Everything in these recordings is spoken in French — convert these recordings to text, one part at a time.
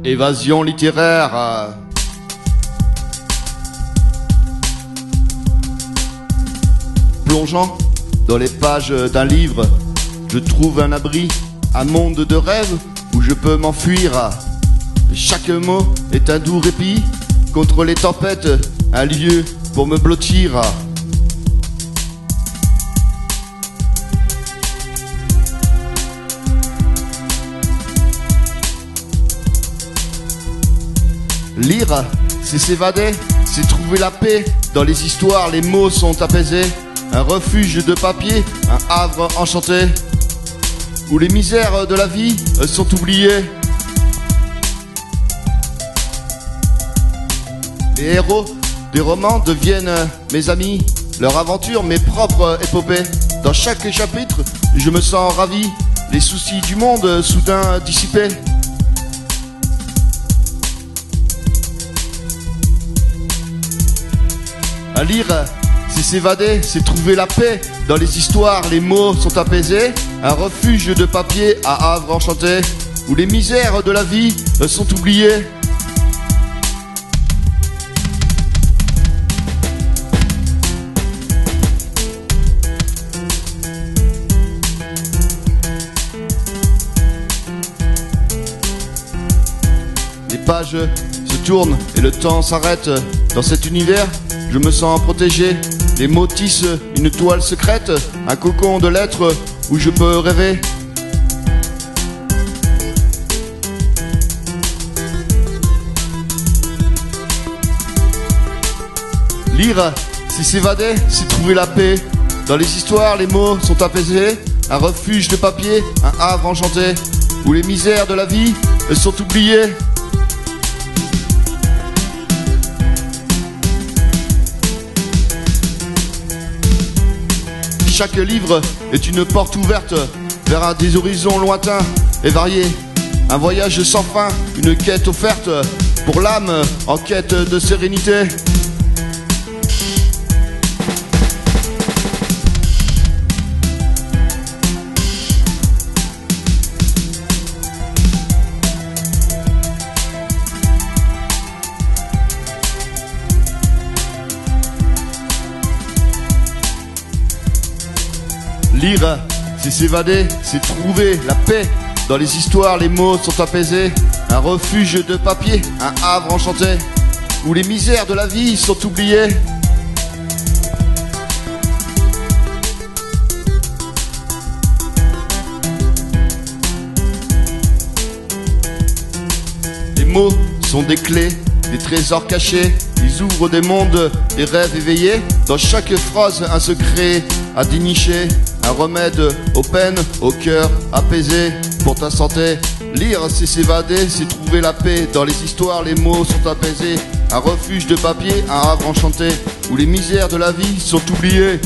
Évasion littéraire. Plongeant dans les pages d'un livre, je trouve un abri, un monde de rêve où je peux m'enfuir. Chaque mot est un doux répit contre les tempêtes, un lieu pour me blottir. Lire, c'est s'évader, c'est trouver la paix. Dans les histoires, les mots sont apaisés. Un refuge de papier, un havre enchanté, où les misères de la vie sont oubliées. Les héros des romans deviennent mes amis, leur aventure mes propres épopées. Dans chaque chapitre, je me sens ravi, les soucis du monde soudain dissipés. À lire, c'est s'évader, c'est trouver la paix. Dans les histoires, les mots sont apaisés. Un refuge de papier à havre enchanté, où les misères de la vie sont oubliées. Les pages se tournent et le temps s'arrête. Dans cet univers, je me sens protégé. Les mots tissent une toile secrète, un cocon de lettres où je peux rêver. Lire, c'est s'évader, c'est trouver la paix. Dans les histoires, les mots sont apaisés. Un refuge de papier, un havre enchanté, où les misères de la vie sont oubliées. Chaque livre est une porte ouverte vers un des horizons lointains et variés. Un voyage sans fin, une quête offerte pour l'âme en quête de sérénité. Lire, c'est s'évader, c'est trouver la paix. Dans les histoires, les mots sont apaisés. Un refuge de papier, un havre enchanté, où les misères de la vie sont oubliées. Les mots sont des clés, des trésors cachés. Ils ouvrent des mondes, des rêves éveillés. Dans chaque phrase, un secret à dénicher. Un remède aux peines, au cœur apaisé pour ta santé. Lire, c'est s'évader, c'est trouver la paix. Dans les histoires, les mots sont apaisés. Un refuge de papier, un havre enchanté, où les misères de la vie sont oubliées.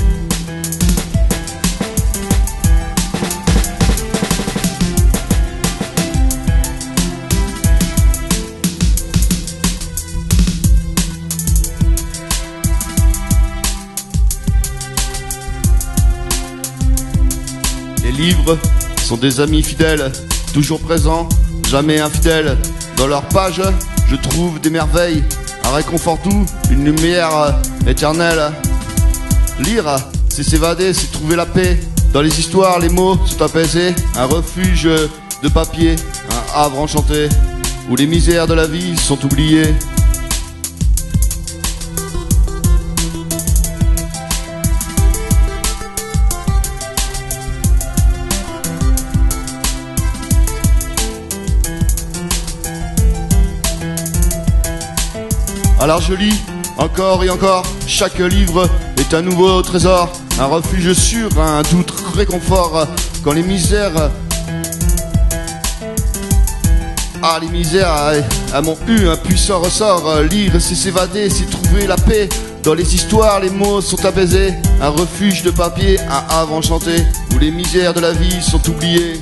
Les livres sont des amis fidèles, toujours présents, jamais infidèles. Dans leurs pages, je trouve des merveilles, un réconfort doux, une lumière éternelle. Lire, c'est s'évader, c'est trouver la paix. Dans les histoires, les mots sont apaisés. Un refuge de papier, un havre enchanté, où les misères de la vie sont oubliées. Alors je lis encore et encore, chaque livre est un nouveau trésor, un refuge sûr, un doux réconfort quand les misères... les misères m'ont eu un puissant ressort. Lire, c'est s'évader, c'est trouver la paix. Dans les histoires, les mots sont apaisés. Un refuge de papier, un havre enchanté, où les misères de la vie sont oubliées.